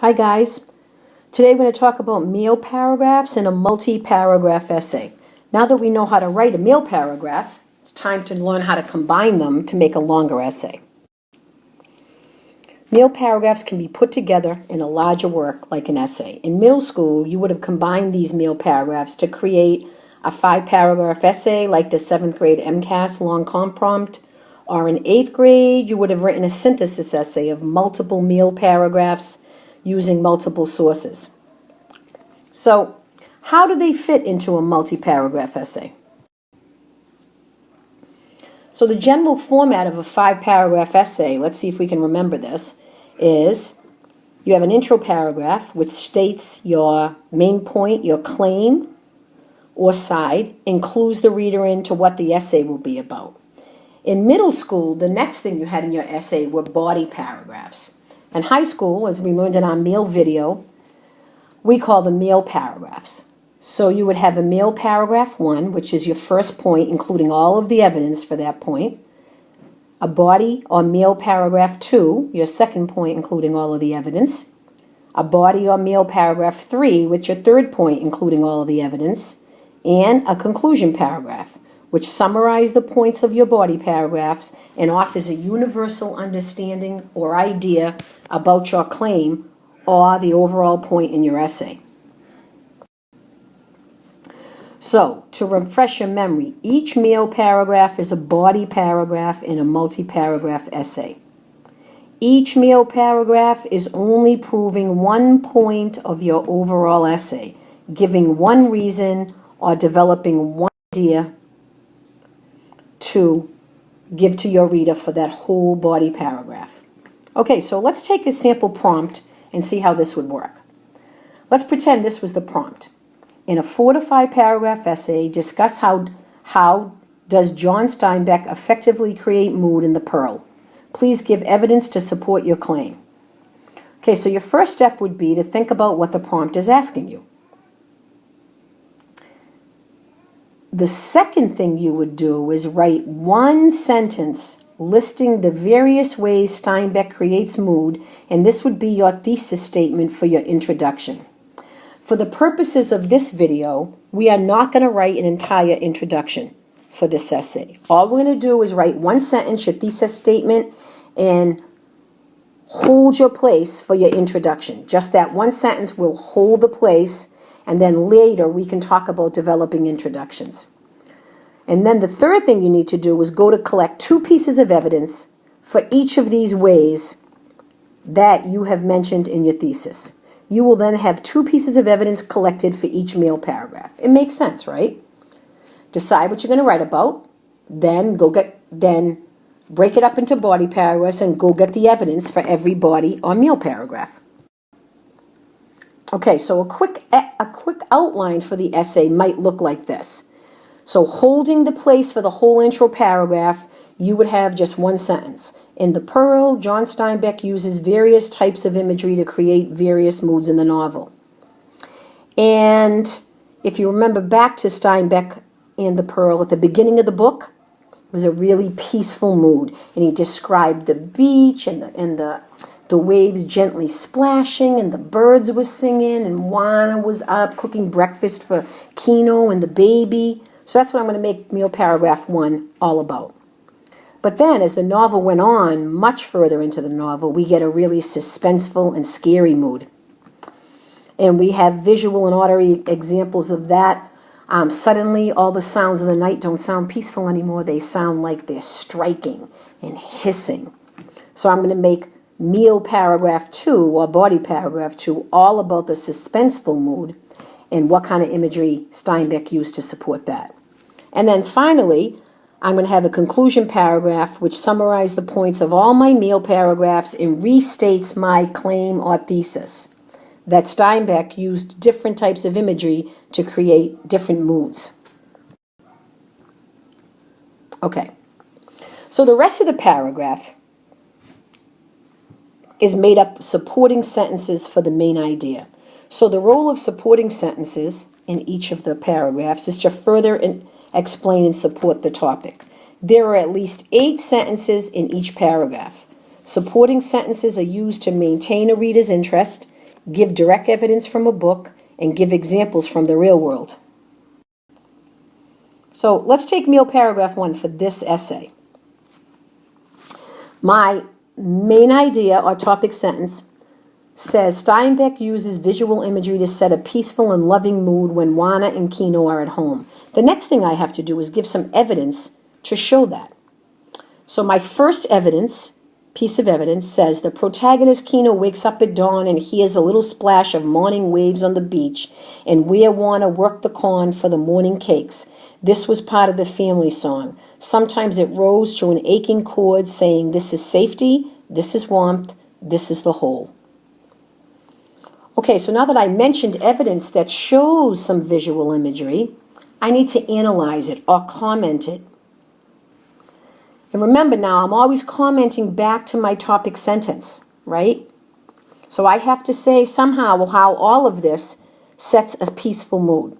Hi guys, today we're going to talk about meal paragraphs and a multi-paragraph essay. Now that we know how to write a meal paragraph, it's time to learn how to combine them to make a longer essay. Meal paragraphs can be put together in a larger work like an essay. In middle school, you would have combined these meal paragraphs to create a 5-paragraph essay like the 7th grade MCAS long comp prompt, or in 8th grade, you would have written a synthesis essay of multiple meal paragraphs using multiple sources. So, how do they fit into a multi-paragraph essay? So the general format of a 5-paragraph essay, let's see if we can remember this, is you have an intro paragraph which states your main point, your claim or side, includes the reader into what the essay will be about. In middle school, the next thing you had in your essay were body paragraphs. In high school, as we learned in our meal video, we call them meal paragraphs. So you would have a meal paragraph 1, which is your first point, including all of the evidence for that point. A body or meal paragraph 2, your second point, including all of the evidence. A body or meal paragraph 3, with your third point, including all of the evidence. And a conclusion paragraph, which summarizes the points of your body paragraphs and offers a universal understanding or idea about your claim or the overall point in your essay. So, to refresh your memory, each meal paragraph is a body paragraph in a multi-paragraph essay. Each meal paragraph is only proving one point of your overall essay, giving one reason or developing one idea to give to your reader for that whole body paragraph. Okay, so let's take a sample prompt and see how this would work. Let's pretend this was the prompt. In a 4 to 5 paragraph essay, discuss how does John Steinbeck effectively create mood in The Pearl. Please give evidence to support your claim. Okay, so your first step would be to think about what the prompt is asking you. The second thing you would do is write one sentence listing the various ways Steinbeck creates mood, and this would be your thesis statement for your introduction. For the purposes of this video, we are not going to write an entire introduction for this essay. All we're going to do is write one sentence, your thesis statement, and hold your place for your introduction. Just that one sentence will hold the place, and then later we can talk about developing introductions. And then the third thing you need to do is go to collect 2 pieces of evidence for each of these ways that you have mentioned in your thesis. You will then have 2 pieces of evidence collected for each meal paragraph. It makes sense, right? Decide what you're going to write about, then break it up into body paragraphs and go get the evidence for every body or meal paragraph. Okay, so a quick outline for the essay might look like this. So holding the place for the whole intro paragraph, you would have just one sentence. In The Pearl, John Steinbeck uses various types of imagery to create various moods in the novel. And if you remember back to Steinbeck and The Pearl, at the beginning of the book, it was a really peaceful mood. And he described the beach and the waves gently splashing, and the birds were singing, and Juana was up cooking breakfast for Kino and the baby. So that's what I'm going to make meal paragraph 1 all about. But then, as the novel went on, much further into the novel, we get a really suspenseful and scary mood. And we have visual and auditory examples of that. Suddenly, all the sounds of the night don't sound peaceful anymore. They sound like they're striking and hissing. So I'm going to make meal paragraph 2 or body paragraph 2 all about the suspenseful mood and what kind of imagery Steinbeck used to support that. And then finally, I'm going to have a conclusion paragraph which summarizes the points of all my meal paragraphs and restates my claim or thesis that Steinbeck used different types of imagery to create different moods. Okay, so the rest of the paragraph is made up of supporting sentences for the main idea. So the role of supporting sentences in each of the paragraphs is to further explain and support the topic. There are at least 8 sentences in each paragraph. Supporting sentences are used to maintain a reader's interest give direct evidence from a book, and give examples from the real world. So let's take meal paragraph 1 for this essay. My main idea or topic sentence says Steinbeck uses visual imagery to set a peaceful and loving mood when Juana and Kino are at home. The next thing I have to do is give some evidence to show that. So my first piece of evidence says the protagonist Kino wakes up at dawn and hears a little splash of morning waves on the beach and where Juana worked the corn for the morning cakes. This was part of the family song. Sometimes it rose to an aching chord saying, this is safety, this is warmth, this is the whole. Okay, so now that I mentioned evidence that shows some visual imagery, I need to analyze it or comment it. And remember now, I'm always commenting back to my topic sentence, right? So I have to say somehow how all of this sets a peaceful mood.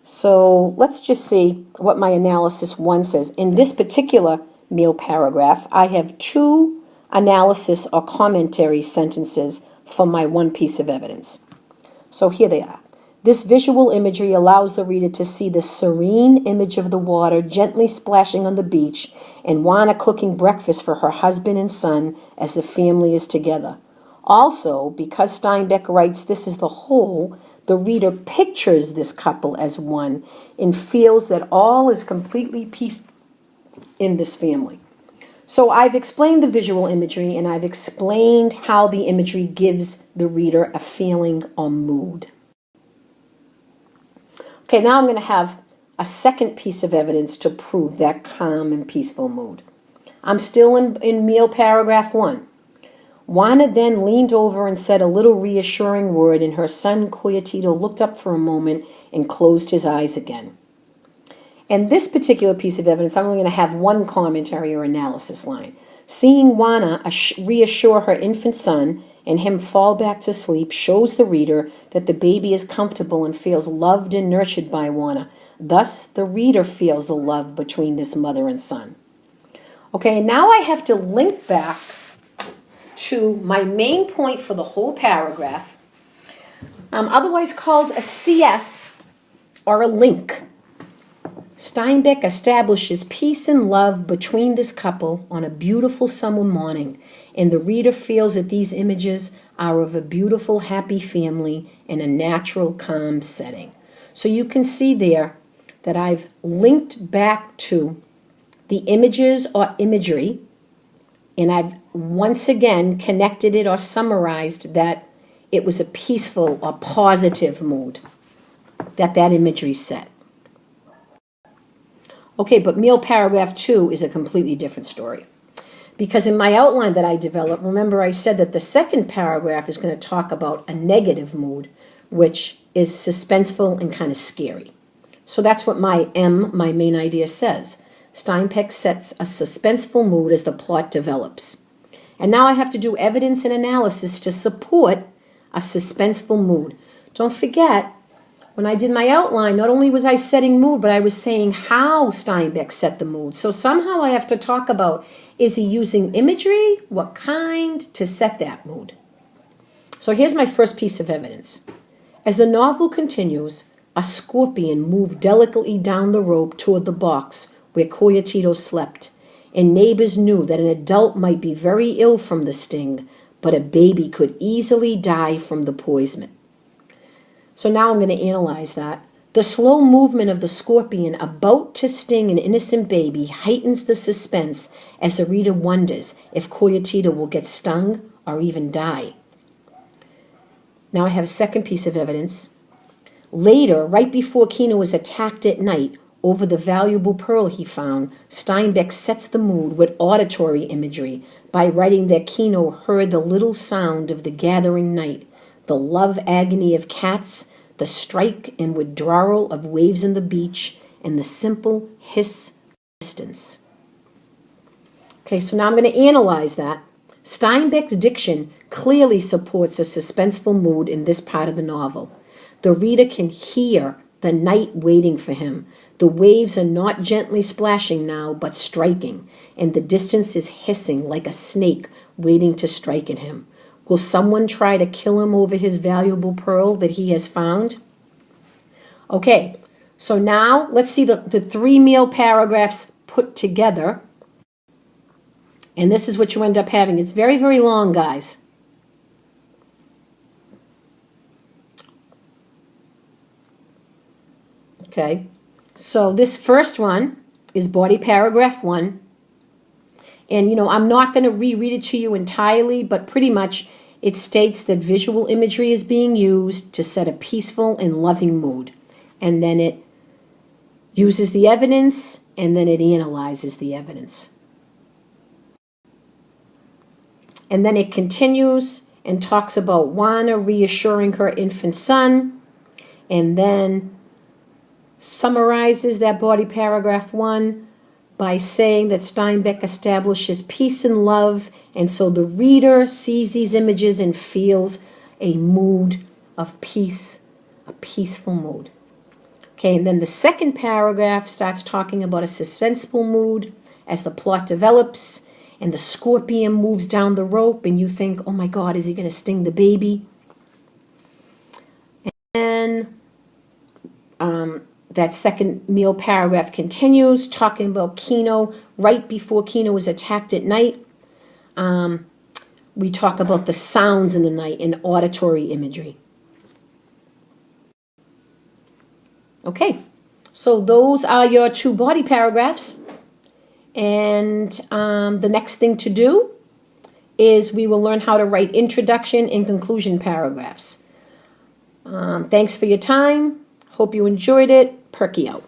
So let's just see what my analysis 1 says. In this particular meal paragraph, I have 2 analysis or commentary sentences for my 1 piece of evidence. So here they are. This visual imagery allows the reader to see the serene image of the water gently splashing on the beach and Juana cooking breakfast for her husband and son as the family is together. Also, because Steinbeck writes this is the whole, the reader pictures this couple as one and feels that all is completely peace in this family. So I've explained the visual imagery and I've explained how the imagery gives the reader a feeling or mood. Okay, now I'm going to have a second piece of evidence to prove that calm and peaceful mood. I'm still in meal paragraph 1. Juana then leaned over and said a little reassuring word, and her son Coyotito looked up for a moment and closed his eyes again. And this particular piece of evidence, I'm only going to have 1 commentary or analysis line. Seeing Juana reassure her infant son and him fall back to sleep shows the reader that the baby is comfortable and feels loved and nurtured by Juana. Thus, the reader feels the love between this mother and son. Okay, and now I have to link back to my main point for the whole paragraph, otherwise called a CS or a link. Steinbeck establishes peace and love between this couple on a beautiful summer morning, and the reader feels that these images are of a beautiful, happy family in a natural, calm setting. So you can see there that I've linked back to the images or imagery, and I've once again connected it or summarized that it was a peaceful or positive mood that imagery set. Okay, but meal paragraph 2 is a completely different story. Because in my outline that I developed, remember I said that the second paragraph is going to talk about a negative mood, which is suspenseful and kind of scary. So that's what my main idea, says. Steinbeck sets a suspenseful mood as the plot develops. And now I have to do evidence and analysis to support a suspenseful mood. Don't forget, when I did my outline, not only was I setting mood, but I was saying how Steinbeck set the mood. So somehow I have to talk about, is he using imagery? What kind to set that mood? So here's my first piece of evidence. As the novel continues, a scorpion moved delicately down the rope toward the box where Coyotito slept, and neighbors knew that an adult might be very ill from the sting, but a baby could easily die from the poison. So now I'm going to analyze that. The slow movement of the scorpion about to sting an innocent baby heightens the suspense as the reader wonders if Coyotito will get stung or even die. Now I have a second piece of evidence. Later, right before Kino was attacked at night over the valuable pearl he found, Steinbeck sets the mood with auditory imagery by writing that Kino heard the little sound of the gathering night, the love agony of cats, the strike and withdrawal of waves on the beach, and the simple hiss of distance. Okay, so now I'm going to analyze that. Steinbeck's diction clearly supports a suspenseful mood in this part of the novel. The reader can hear the night waiting for him. The waves are not gently splashing now, but striking, and the distance is hissing like a snake waiting to strike at him. Will someone try to kill him over his valuable pearl that he has found? Okay, so now let's see the 3 meal paragraphs put together. And this is what you end up having. It's very, very long, guys. Okay, so this first one is body paragraph 1. And, you know, I'm not going to reread it to you entirely, but pretty much it states that visual imagery is being used to set a peaceful and loving mood. And then it uses the evidence, and then it analyzes the evidence. And then it continues and talks about Juana reassuring her infant son, and then summarizes that body paragraph 1 by saying that Steinbeck establishes peace and love, and so the reader sees these images and feels a mood of peace, a peaceful mood. Okay, and then the second paragraph starts talking about a suspenseful mood as the plot develops, and the scorpion moves down the rope, and you think, oh my God, is he going to sting the baby? And that second meal paragraph continues, talking about Kino. Right before Kino was attacked at night, we talk about the sounds in the night and auditory imagery. Okay, so those are your 2 body paragraphs. And the next thing to do is we will learn how to write introduction and conclusion paragraphs. Thanks for your time. Hope you enjoyed it. Pirkey out.